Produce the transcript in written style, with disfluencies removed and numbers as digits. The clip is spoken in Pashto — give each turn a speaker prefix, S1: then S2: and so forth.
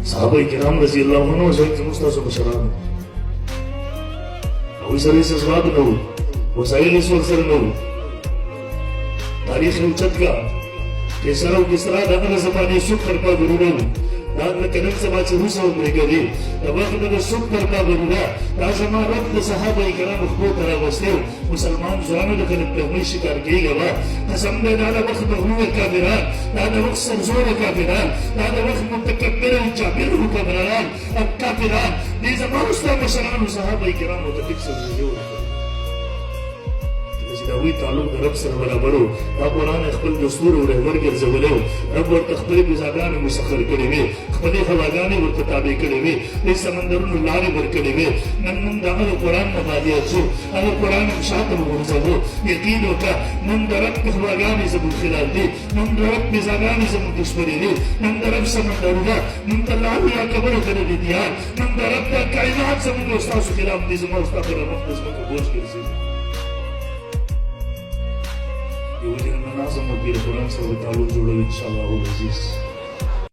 S1: صحابه کرام رضی الله عنهم زموږ ستاسو مشران هغوی سره هېڅ اسباب نه وو، وسایل هېڅ ورسره نه وو. تاریخ یې اوچت کړه. قیصر او کسرا د هغه زمانې سپر پابرونه وو. دا لکه نن سبا چې روس او امریکا دي، د وخت د سپر پابرونه دا زما رب د صحابه کرامو خپلو ته راوستی و. مسلمان ځوانو د خلک پهمۍ شکار کېږه وه. قسم دی دا د وخت مغرور کافران، دا د وخت سرزوره کافران، دا د وخت متکبر او جابر حکمرانان او کافران دې زما او ستا مشرانو صحابه کرامو ته ټیک سرزوري ورکړه. چې د هغوی تعلق د رب سره برابر و. دا قرآن یې خپل دستور او رهبر ګرځولی و. رب ورته خپلې غذاګانې مسخر کړې وې، خپلې هواګانې ورته تابع کړې وې، دې سمندرونو لارې ورکړې وې. نن موږ د هغه قرآن نه مادیات شو، هغه قرآن هم شاته وغورځوو. یقین وکړه نن د رب هواګانې زموږ خلاف دي، نن د رب غذاګانې زموږ دشمنې دي، نن د رب سمندرونه، نن د الله یا کبرو ته د دیار، نن د رب دا کائنات زموږ او ستاسو خلاف دي. زما او ستا پر مخ د ځمکه بوج ګرځېږي. یو دین نظم و پیر قرآن سره تعلق جوړوي انشاءالله العزیز.